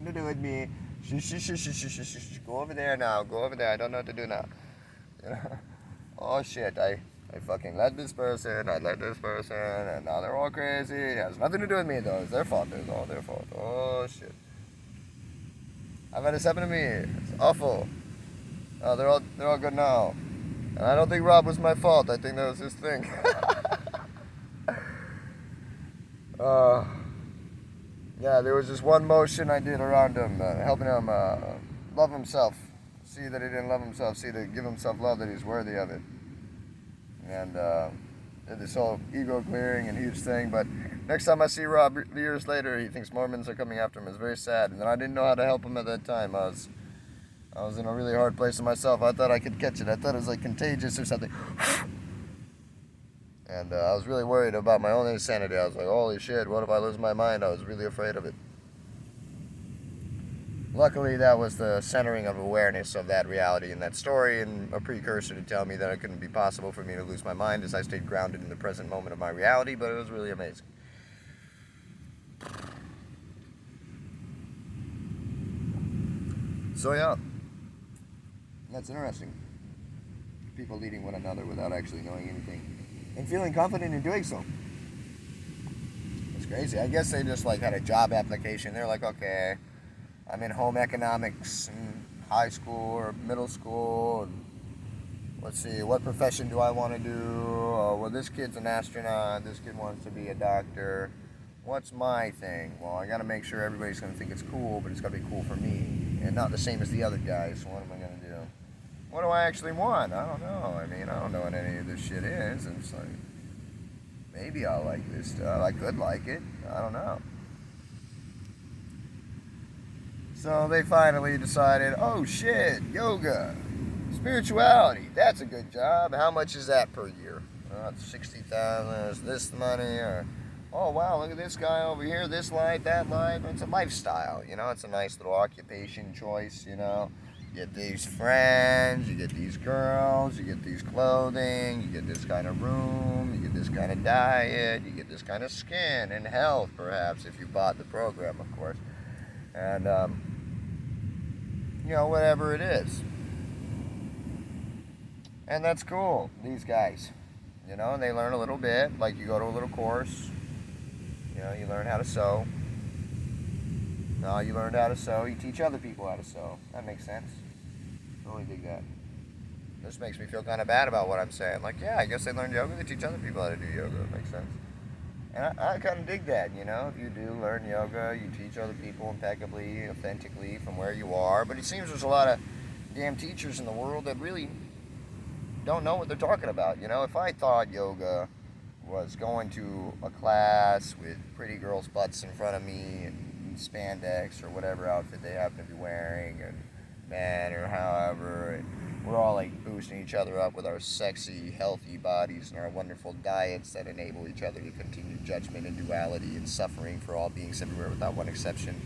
to do with me. Go over there now. Go over there. I don't know what to do now. You know? Oh shit, I fucking led this person, I led this person, and now they're all crazy. It has nothing to do with me though. It's their fault. It's all their fault. Oh shit. I've had this happen to me. It's awful. Oh, they're all good now. And I don't think Rob was my fault. I think that was his thing. uh, yeah, there was just one motion I did around him, helping him love himself. See that he didn't love himself. See to give himself love, that he's worthy of it. And did this whole ego clearing and huge thing. But next time I see Rob years later, he thinks Mormons are coming after him. It's very sad. And then I didn't know how to help him at that time. I was in a really hard place in myself. I thought I could catch it. I thought it was like contagious or something. And I was really worried about my own insanity. I was like, holy shit, what if I lose my mind? I was really afraid of it. Luckily, that was the centering of awareness of that reality and that story, and a precursor to tell me that it couldn't be possible for me to lose my mind as I stayed grounded in the present moment of my reality, but it was really amazing. So yeah, that's interesting. People leading one another without actually knowing anything and feeling confident in doing so. It's crazy. I guess they just like had a job application. They're like, okay, I'm in home economics in high school or middle school. And let's see, what profession do I want to do? Oh, well, this kid's an astronaut. This kid wants to be a doctor. What's my thing? Well, I got to make sure everybody's going to think it's cool, but it's got to be cool for me and not the same as the other guys. So what am I going to do? What do I actually want? I don't know. I mean, I don't know what any of this shit is. And it's like, maybe I'll like this stuff. I could like it. I don't know. So they finally decided, oh shit, yoga, spirituality, that's a good job. How much is that per year? It's 60,000. Is this money? Or, oh wow, look at this guy over here, this life, that life. It's a lifestyle, you know. It's a nice little occupation choice, you know. You get these friends, you get these girls, you get these clothing, you get this kind of room, you get this kind of diet, you get this kind of skin and health, perhaps, if you bought the program, of course. And, you know, whatever it is. And that's cool, these guys. You know, and they learn a little bit, like you go to a little course, you know, you learn how to sew. No, you learned how to sew, you teach other people how to sew. That makes sense. Totally dig that. This makes me feel kind of bad about what I'm saying. Like, yeah, I guess they learned yoga, they teach other people how to do yoga. That makes sense. And I kind of dig that, you know. If you do learn yoga, you teach other people impeccably, authentically from where you are. But it seems there's a lot of damn teachers in the world that really don't know what they're talking about. You know, if I thought yoga was going to a class with pretty girls' butts in front of me and spandex or whatever outfit they happen to be wearing, and men or however, and we're all like boosting each other up with our sexy, healthy bodies and our wonderful diets that enable each other to continue judgment and duality and suffering for all beings everywhere without one exception.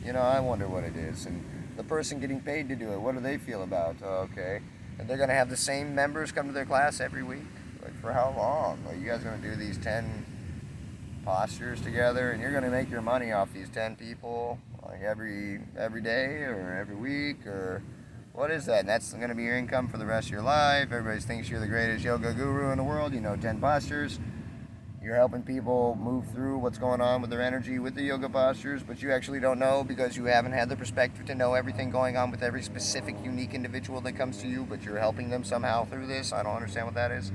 You know, I wonder what it is. And the person getting paid to do it, what do they feel about? Oh, okay. And they're going to have the same members come to their class every week? Like, for how long? Like, you guys going to do these 10 postures together, and you're going to make your money off these 10 people, like, every day or every week, or what is that? And that's going to be your income for the rest of your life. Everybody thinks you're the greatest yoga guru in the world. You know 10 postures. You're helping people move through what's going on with their energy with the yoga postures, but you actually don't know because you haven't had the perspective to know everything going on with every specific, unique individual that comes to you, but you're helping them somehow through this. I don't understand what that is.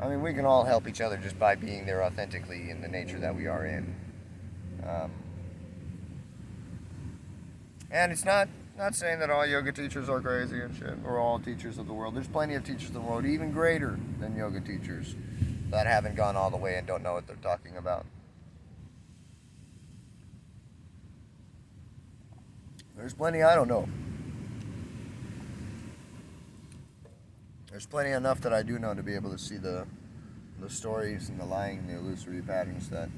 I mean, we can all help each other just by being there authentically in the nature that we are in. And it's not saying that all yoga teachers are crazy and shit, or all teachers of the world. There's plenty of teachers of the world, even greater than yoga teachers, that haven't gone all the way and don't know what they're talking about. There's plenty I don't know. There's plenty enough that I do know to be able to see the stories and the lying, the illusory patterns that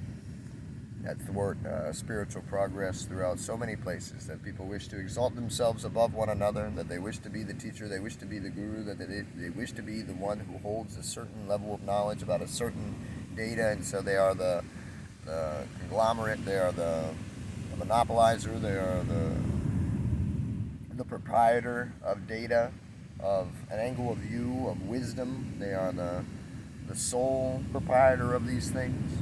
thwart spiritual progress throughout so many places, that people wish to exalt themselves above one another, that they wish to be the teacher, they wish to be the guru, that they wish to be the one who holds a certain level of knowledge about a certain data, and so they are the conglomerate, they are the a monopolizer. They are the proprietor of data, of an angle of view, of wisdom. They are the sole proprietor of these things.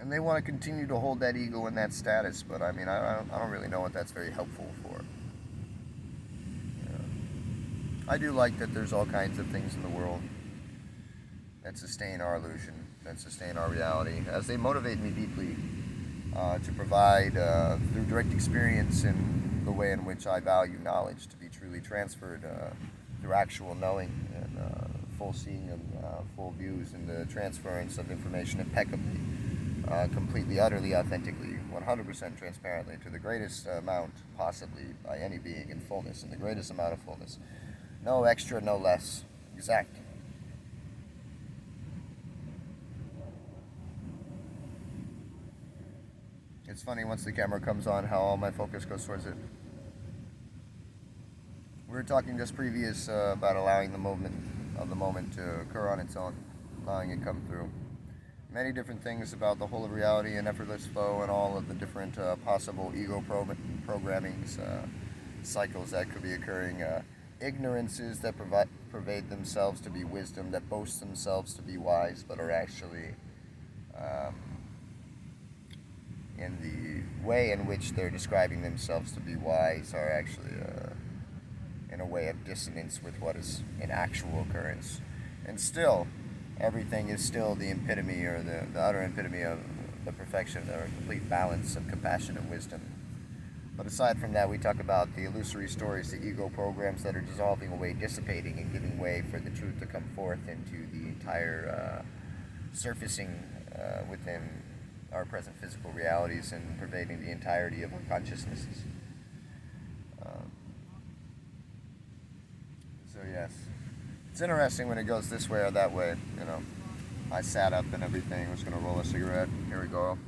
And they want to continue to hold that ego in that status, but I mean, I don't really know what that's very helpful for. I do like that there's all kinds of things in the world that sustain our illusion, that sustain our reality, as they motivate me deeply to provide, through direct experience in the way in which I value knowledge to be truly transferred through actual knowing and full seeing and full views, and the transference of information impeccably, completely, utterly, authentically, 100% transparently, to the greatest amount possibly by any being in fullness, in the greatest amount of fullness. No extra, no less. Exact. It's funny once the camera comes on how all my focus goes towards it. We were talking just previous about allowing the movement of the moment to occur on its own, allowing it come through. Many different things about the whole of reality and effortless flow and all of the different possible ego programmings, cycles that could be occurring. Ignorances that pervade themselves to be wisdom, that boast themselves to be wise, but are actually, in the way in which they're describing themselves to be wise, are actually in a way of dissonance with what is an actual occurrence. And still, everything is still the epitome, or the utter epitome of the perfection, or complete balance of compassion and wisdom. But aside from that, we talk about the illusory stories, the ego programs that are dissolving away, dissipating, and giving way for the truth to come forth into the entire surfacing within our present physical realities and pervading the entirety of our consciousnesses. So yes, it's interesting when it goes this way or that way. You know, I sat up and everything, was going to roll a cigarette. Here we go.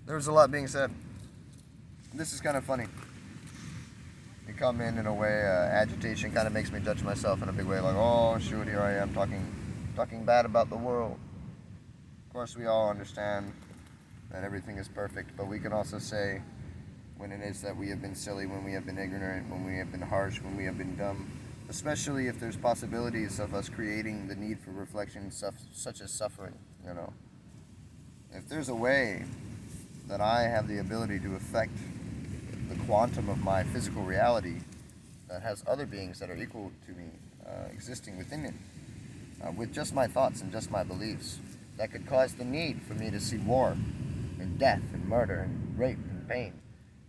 There was a lot being said. This is kind of funny. You come in a way, agitation kind of makes me judge myself in a big way, like, oh shoot, here I am talking bad about the world. Of course, we all understand that everything is perfect, but we can also say when it is that we have been silly, when we have been ignorant, when we have been harsh, when we have been dumb, especially if there's possibilities of us creating the need for reflection, such as suffering, you know. If there's a way that I have the ability to affect the quantum of my physical reality that has other beings that are equal to me existing within it, with just my thoughts and just my beliefs, that could cause the need for me to see war and death and murder and rape and pain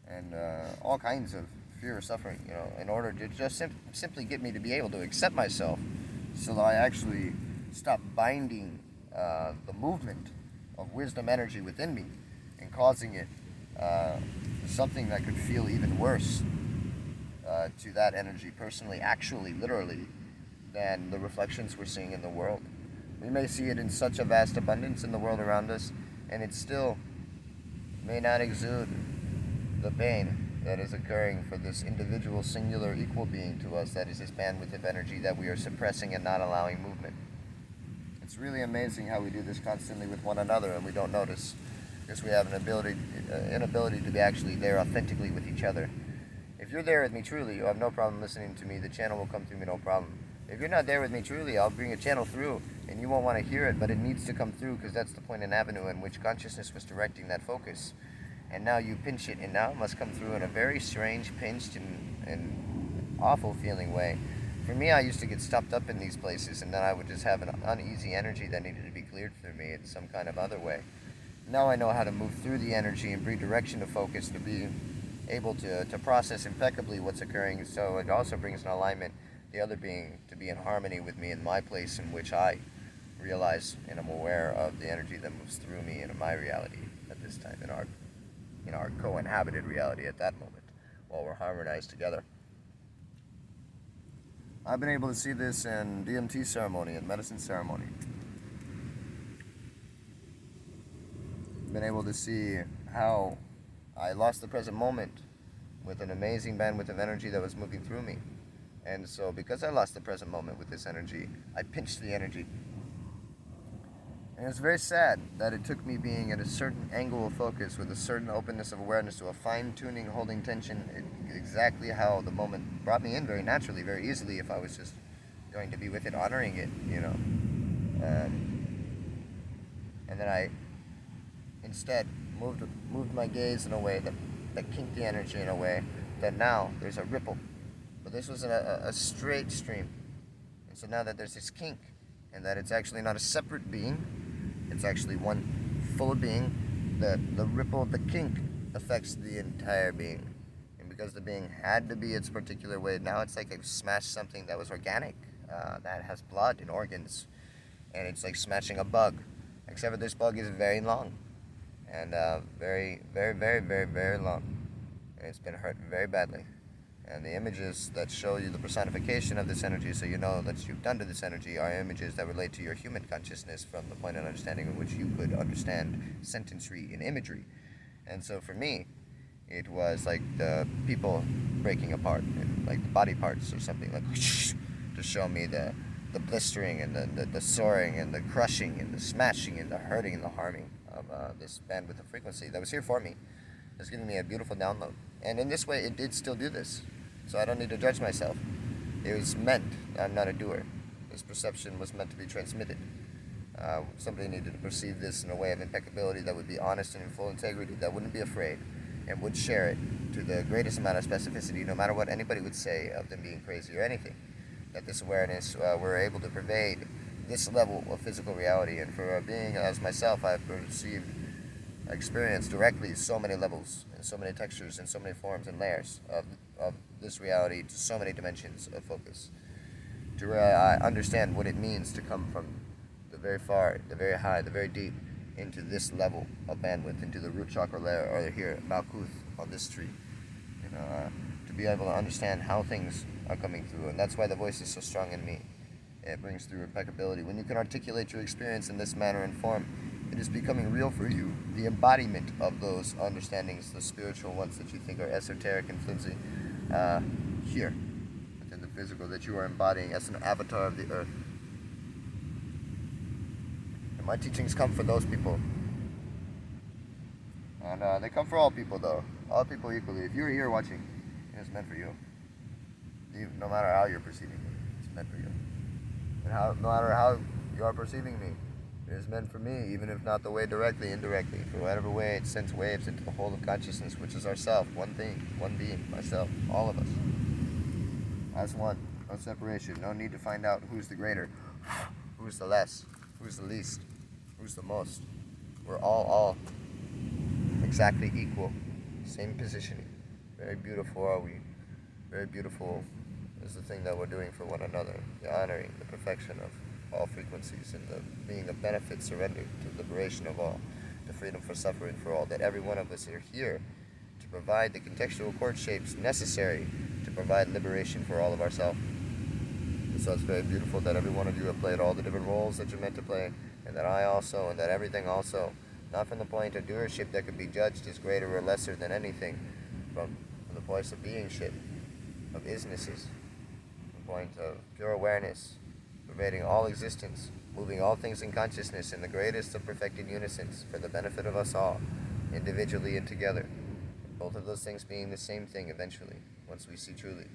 and all kinds of fear or suffering, you know, in order to just simply get me to be able to accept myself, so that I actually stop binding the movement of wisdom energy within me and causing it something that could feel even worse to that energy personally, actually, literally, than the reflections we're seeing in the world. We may see it in such a vast abundance in the world around us, and it still may not exude the pain that is occurring for this individual, singular, equal being to us that is this bandwidth of energy that we are suppressing and not allowing movement. It's really amazing how we do this constantly with one another and we don't notice, because we have an inability to be actually there authentically with each other. If you're there with me truly, you have no problem listening to me. The channel will come through me, no problem. If you're not there with me truly, I'll bring a channel through and you won't want to hear it, but it needs to come through, because that's the point and avenue in which consciousness was directing that focus. And now you pinch it, and now it must come through in a very strange, pinched, and awful feeling way. For me, I used to get stopped up in these places, and then I would just have an uneasy energy that needed to be cleared through me in some kind of other way. Now I know how to move through the energy and redirection of focus to be able to process impeccably what's occurring, so it also brings in alignment the other being to be in harmony with me in my place, in which I realize and am aware of the energy that moves through me in my reality at this time, in our co-inhabited reality at that moment, while we're harmonized together. I've been able to see this in DMT ceremony and medicine ceremony. Been able to see how I lost the present moment with an amazing bandwidth of energy that was moving through me. And so because I lost the present moment with this energy, I pinched the energy. And it's very sad that it took me being at a certain angle of focus with a certain openness of awareness to a fine-tuning, holding tension, exactly how the moment brought me in very naturally, very easily, if I was just going to be with it, honoring it, you know. And then I instead moved my gaze in a way that kinked the energy in a way that now there's a ripple. But this was a straight stream. And so now that there's this kink, and that it's actually not a separate being, it's actually one full being, the ripple, the kink affects the entire being. And because the being had to be its particular way, now it's like I've smashed something that was organic, that has blood and organs. And it's like smashing a bug. Except for this bug is very long. And very, very, very, very, very long. And it's been hurt very badly. And the images that show you the personification of this energy, so you know that you've done to this energy, are images that relate to your human consciousness from the point of understanding in which you could understand sentencery and imagery. And so for me, it was like the people breaking apart, and like the body parts or something, like to show me the blistering and the soaring and the crushing and the smashing and the hurting and the harming of this bandwidth of frequency that was here for me. It's giving me a beautiful download. And in this way, it did still do this. So I don't need to judge myself. It was meant. I'm not a doer. This perception was meant to be transmitted. Somebody needed to perceive this in a way of impeccability that would be honest and in full integrity, that wouldn't be afraid, and would share it to the greatest amount of specificity, no matter what anybody would say of them being crazy or anything. That this awareness, we're able to pervade this level of physical reality. And for a being as myself, I've perceived, experienced directly so many levels and so many textures and so many forms and layers of this reality, to so many dimensions of focus, to where I understand what it means to come from the very far, the very high, the very deep, into this level of bandwidth, into the root chakra layer, or here, Malkuth, on this tree. You know, to be able to understand how things are coming through. And that's why the voice is so strong in me. It brings through impeccability. When you can articulate your experience in this manner and form, it is becoming real for you. The embodiment of those understandings, the spiritual ones that you think are esoteric and flimsy, here, within the physical, that you are embodying as an avatar of the earth. And my teachings come for those people. And they come for all people, though. All people equally. If you're here watching, it's meant for you. No matter how you're perceiving me, it's meant for you. And no matter how you are perceiving me, it is meant for me, even if not the way directly, indirectly. For whatever way it sends waves into the whole of consciousness, which is ourself, one thing, one being, myself, all of us. As one, no separation, no need to find out who's the greater, who's the less, who's the least, who's the most. We're all exactly equal, same positioning. Very beautiful are we. Very beautiful is the thing that we're doing for one another, the honoring, the perfection of all frequencies, and the being a benefit surrendered to liberation of all, to freedom for suffering for all, that every one of us are here to provide the contextual chord shapes necessary to provide liberation for all of ourselves. And so it's very beautiful that every one of you have played all the different roles that you're meant to play, and that I also, and that everything also, not from the point of doership that could be judged as greater or lesser than anything, from the place of beingship, of isnesses, the point of pure awareness, pervading all existence, moving all things in consciousness in the greatest of perfected unisons for the benefit of us all, individually and together. Both of those things being the same thing eventually, once we see truly.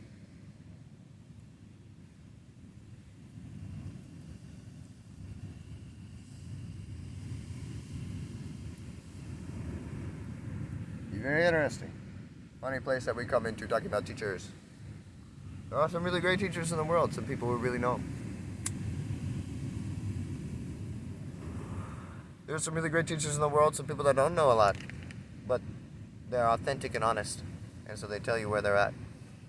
Be very interesting. Funny place that we come into talking about teachers. There are some really great teachers in the world, some people who really know. There's some really great teachers in the world, some people that don't know a lot, but they're authentic and honest, and so they tell you where they're at,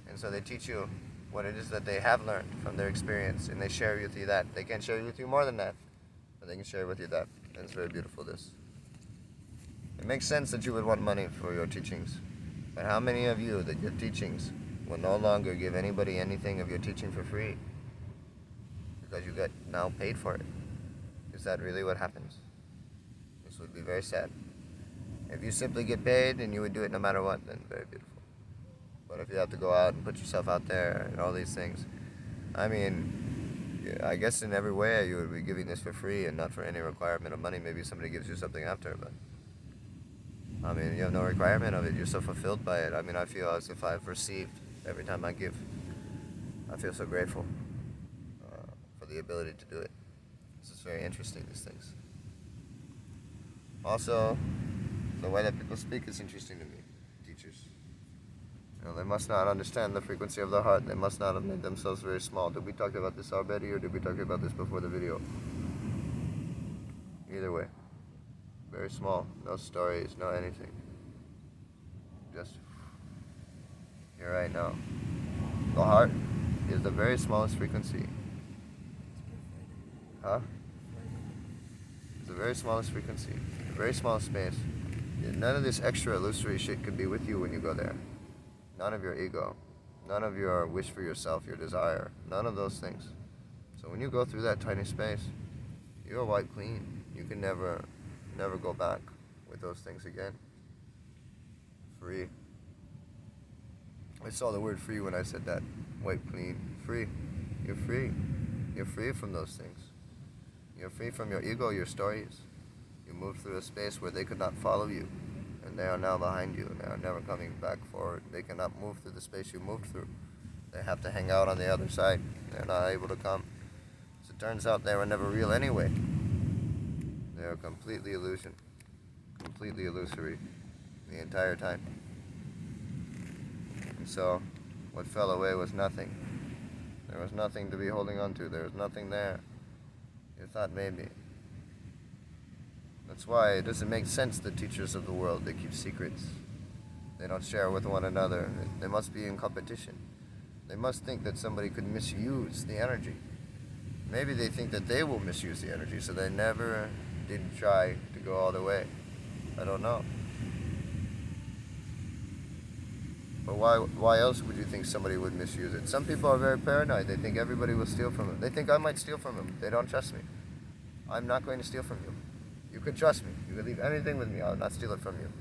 and so they teach you what it is that they have learned from their experience, and they share with you that. They can't share with you more than that, but they can share with you that, and it's very beautiful, this. It makes sense that you would want money for your teachings, but how many of you that your teachings will no longer give anybody anything of your teaching for free, because you got now paid for it? Is that really what happens? This would be very sad. If you simply get paid and you would do it no matter what, then very beautiful. But if you have to go out and put yourself out there and all these things, I mean, I guess in every way you would be giving this for free and not for any requirement of money. Maybe somebody gives you something after, but I mean, you have no requirement of it. You're so fulfilled by it. I mean, I feel as if I've received every time I give. I feel so grateful for the ability to do it. This is very interesting, these things. Also, the way that people speak is interesting to me, teachers. You know, they must not understand the frequency of the heart. They must not have made themselves very small. Did we talk about this already, or did we talk about this before the video? Either way. Very small. No stories, no anything. Just here right now. The heart is the very smallest frequency. Huh? It's the very smallest frequency. The very smallest space. None of this extra illusory shit could be with you when you go there. None of your ego. None of your wish for yourself, your desire. None of those things. So when you go through that tiny space, you're wiped clean. You can never go back with those things again. Free. I saw the word free when I said that. Wiped clean. Free. You're free. You're free from those things. You're free from your ego, your stories. You moved through a space where they could not follow you, and they are now behind you, and they are never coming back forward. They cannot move through the space you moved through. They have to hang out on the other side. They're not able to come. So it turns out they were never real anyway. They are completely illusion. Completely illusory the entire time. And so, what fell away was nothing. There was nothing to be holding on to. There was nothing there. You thought maybe. That's why it doesn't make sense, the teachers of the world. They keep secrets. They don't share with one another. They must be in competition. They must think that somebody could misuse the energy. Maybe they think that they will misuse the energy, so they never did try to go all the way. I don't know. But why else would you think somebody would misuse it? Some people are very paranoid. They think everybody will steal from them. They think I might steal from them. They don't trust me. I'm not going to steal from you. You could trust me. You could leave anything with me. I'll not steal it from you.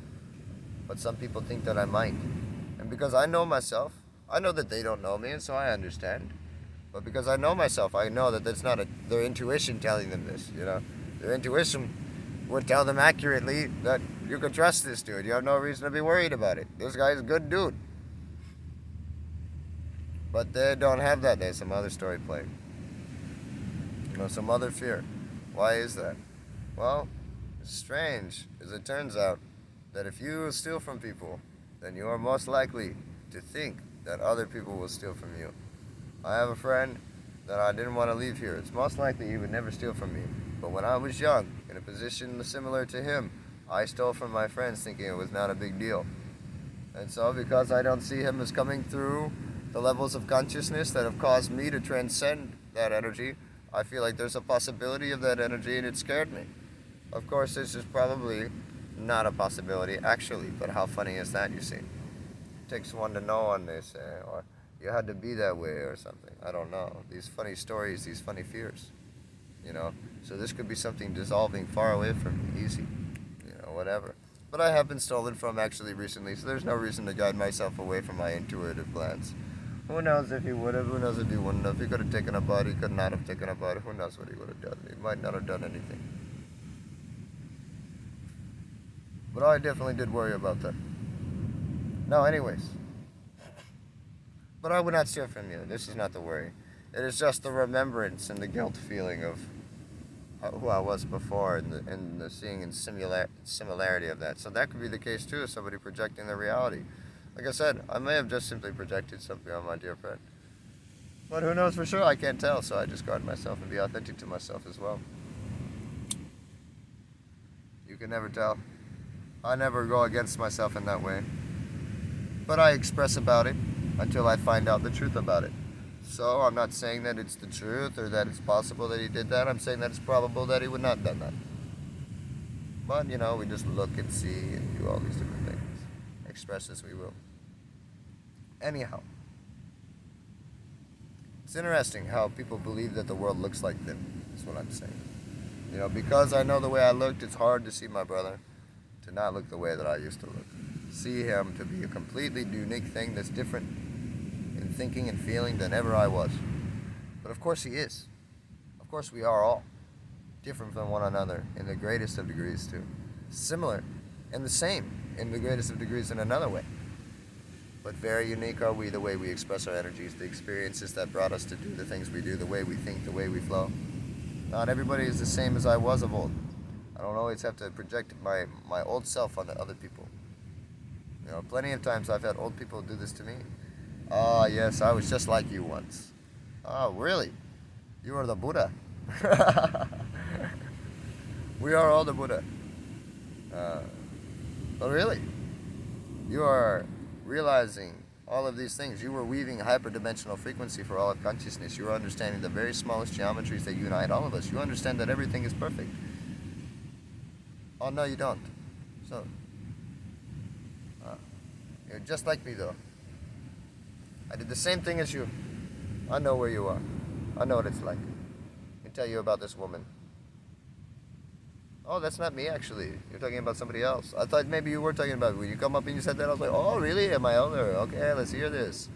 But some people think that I might. And because I know myself, I know that they don't know me, and so I understand. But because I know myself, I know that that's not their intuition telling them this, you know. Their intuition would tell them accurately that you can trust this dude. You have no reason to be worried about it. This guy's a good dude. But they don't have that. They have some other story playing. You know, some other fear. Why is that? Well, it's strange, as it turns out, that if you steal from people, then you are most likely to think that other people will steal from you. I have a friend that I didn't want to leave here. It's most likely he would never steal from me. But when I was young, in a position similar to him, I stole from my friends thinking it was not a big deal. And so because I don't see him as coming through the levels of consciousness that have caused me to transcend that energy, I feel like there's a possibility of that energy, and it scared me. Of course, this is probably not a possibility, actually, but how funny is that, you see? It takes one to know one, they say, or you had to be that way or something. I don't know. These funny stories, these funny fears, you know? So this could be something dissolving far away from me, easy, you know, whatever. But I have been stolen from actually recently, so there's no reason to guide myself away from my intuitive glance. Who knows if he would have, who knows if he wouldn't have. He could have taken a bite, he could not have taken a bite. Who knows what he would have done. He might not have done anything. But I definitely did worry about that. No, anyways. But I would not steal from you. This is not the worry. It is just the remembrance and the guilt feeling of who I was before, and the seeing and similarity of that. So that could be the case too, somebody projecting their reality. Like I said, I may have just simply projected something on my dear friend. But who knows for sure? I can't tell, so I just guard myself and be authentic to myself as well. You can never tell. I never go against myself in that way. But I express about it until I find out the truth about it. So I'm not saying that it's the truth or that it's possible that he did that. I'm saying that it's probable that he would not have done that. But, you know, we just look and see and do all these different things. Express as we will. Anyhow, it's interesting how people believe that the world looks like them. That's what I'm saying. You know, because I know the way I looked, it's hard to see my brother to not look the way that I used to look. See him to be a completely unique thing that's different in thinking and feeling than ever I was. But of course he is. Of course, we are all different from one another in the greatest of degrees too. Similar and the same in the greatest of degrees in another way. But very unique are we, the way we express our energies, the experiences that brought us to do the things we do, the way we think, the way we flow. Not everybody is the same as I was of old. I don't always have to project my old self onto other people. You know, plenty of times I've had old people do this to me. Oh, yes, I was just like you once. Oh, really? You are the Buddha. We are all the Buddha. But really, you are realizing all of these things. You were weaving hyperdimensional frequency for all of consciousness. You are understanding the very smallest geometries that unite all of us. You understand that everything is perfect. Oh, no, you don't. So, you're just like me, though. I did the same thing as you. I know where you are. I know what it's like. Let me tell you about this woman. Oh, that's not me, actually. You're talking about somebody else. I thought maybe you were talking about me. When you come up and you said that, I was like, oh, really? Am I older? Okay, let's hear this.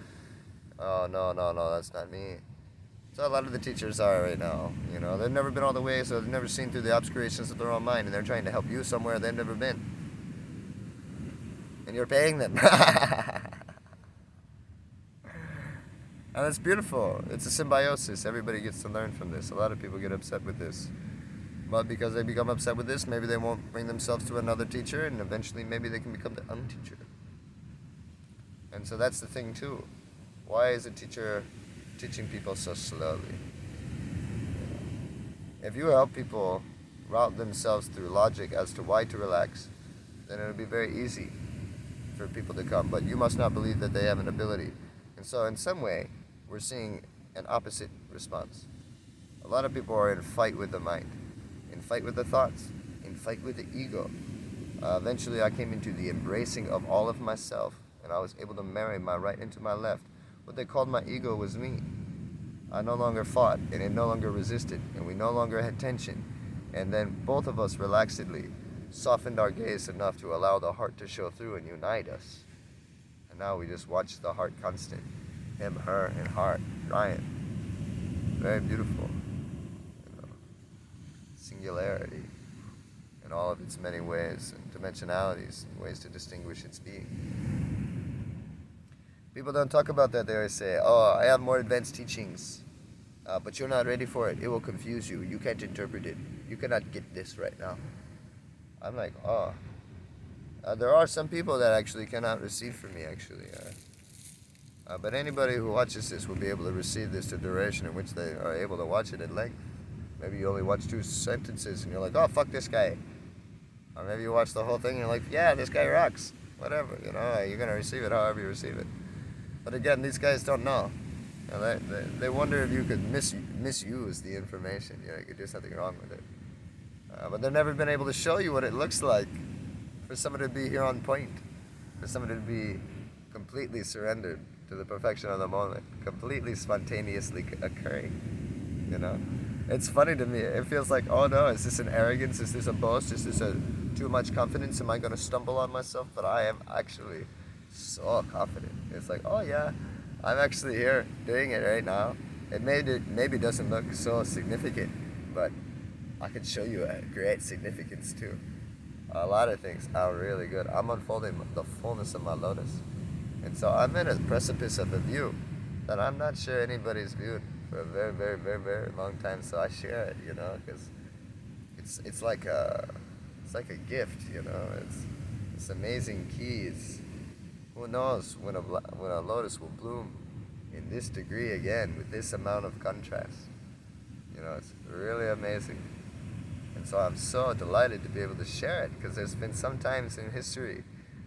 Oh, no, that's not me. So a lot of the teachers are right now. You know, they've never been all the way, so they've never seen through the obscurations of their own mind, and they're trying to help you somewhere they've never been. And you're paying them. And it's beautiful. It's a symbiosis. Everybody gets to learn from this. A lot of people get upset with this. But because they become upset with this, maybe they won't bring themselves to another teacher, and eventually maybe they can become the unteacher. And so that's the thing too. Why is a teacher teaching people so slowly? If you help people route themselves through logic as to why to relax, then it'll be very easy for people to come. But you must not believe that they have an ability. And so in some way, we're seeing an opposite response. A lot of people are in fight with the mind, in fight with the thoughts, in fight with the ego. Eventually I came into the embracing of all of myself, and I was able to marry my right into my left. What they called my ego was me. I no longer fought, and it no longer resisted, and we no longer had tension. And then both of us relaxedly softened our gaze enough to allow the heart to show through and unite us. And now we just watch the heart constant. Him, her, and heart, giant. Very beautiful. You know, singularity in all of its many ways and dimensionalities and ways to distinguish its being. People don't talk about that. They always say, oh, I have more advanced teachings, but you're not ready for it. It will confuse you. You can't interpret it. You cannot get this right now. I'm like, oh. There are some people that actually cannot receive from me, actually. But anybody who watches this will be able to receive this to duration in which they are able to watch it at length. Maybe you only watch 2 sentences and you're like, oh, fuck this guy. Or maybe you watch the whole thing and you're like, yeah, this guy rocks. Whatever, you know, you're going to receive it however you receive it. But again, these guys don't know. You know, they wonder if you could misuse the information. You know, you could do something wrong with it. But they've never been able to show you what it looks like for somebody to be here on point, for somebody to be completely surrendered to the perfection of the moment, completely spontaneously occurring. You know, it's funny to me. It feels like, oh no, is this an arrogance? Is this a boast? Is this too much confidence? Am I going to stumble on myself? But I am actually so confident. It's like, oh yeah, I'm actually here doing it right now. It maybe doesn't look so significant, but I can show you a great significance too. A lot of things are really good. I'm unfolding the fullness of my lotus. And so I'm in a precipice of a view that I'm not sure anybody's viewed for a very, very, very, very long time. So I share it, you know, because it's like a gift, you know. It's amazing keys. Who knows when a lotus will bloom in this degree again with this amount of contrast? You know, it's really amazing. And so I'm so delighted to be able to share it, because there's been some times in history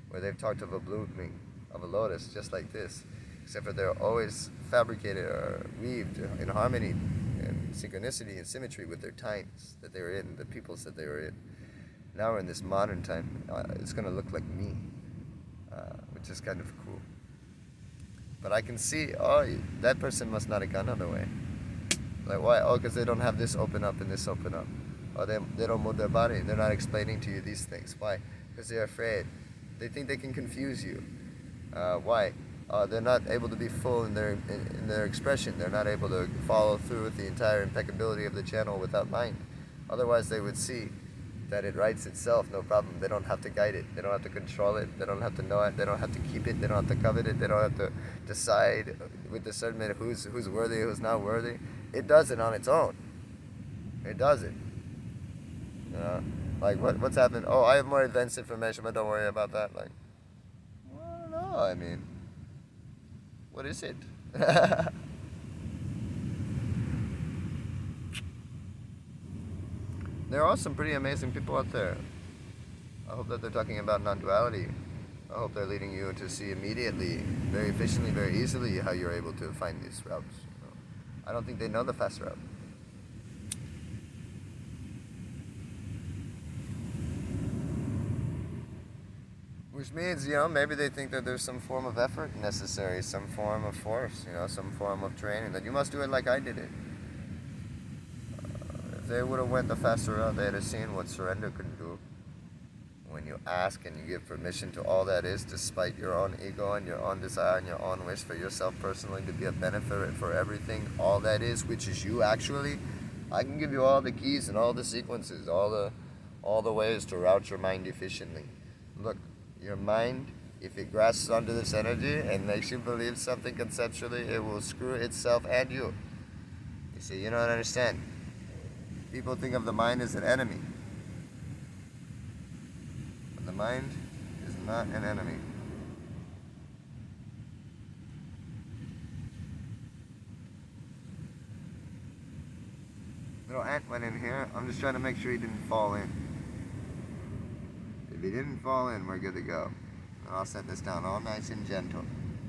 where they've talked of a blooming of a lotus just like this, except for they're always fabricated or weaved in harmony and synchronicity and symmetry with their times that they were in, the peoples that they were in. Now we're in this modern time. It's going to look like me, which is kind of cool. But I can see, oh, that person must not have gone all the way. Like, why? Oh, because they don't have this open up and this open up. Or they don't move their body. They're not explaining to you these things. Why? Because they're afraid. They think they can confuse you. Why? they're not able to be full in their expression. They're not able to follow through with the entire impeccability of the channel without mind. Otherwise, they would see that it writes itself, no problem. They don't have to guide it. They don't have to control it. They don't have to know it. They don't have to keep it. They don't have to covet it. They don't have to decide with discernment who's worthy, who's not worthy. It does it on its own. It does it. You know, like what's happened? Oh, I have more advanced information, but don't worry about that. Like, well, I don't know. I mean, what is it? There are some pretty amazing people out there. I hope that they're talking about non-duality. I hope they're leading you to see immediately, very efficiently, very easily how you're able to find these routes. You know, I don't think they know the fast route. Which means, you know, maybe they think that there's some form of effort necessary, some form of force, you know, some form of training, that you must do it like I did it. If they would have went the faster route, they'd have seen what surrender could do. When you ask and you give permission to all that is, despite your own ego and your own desire and your own wish for yourself personally to be a benefit for everything, all that is, which is you actually, I can give you all the keys and all the sequences, all the ways to route your mind efficiently. Look, your mind, if it grasps onto this energy and makes you believe something conceptually, it will screw itself and you. You see, you don't understand. People think of the mind as an enemy. But the mind is not an enemy. Little ant went in here. I'm just trying to make sure he didn't fall in. If he didn't fall in, we're good to go. And I'll set this down all nice and gentle.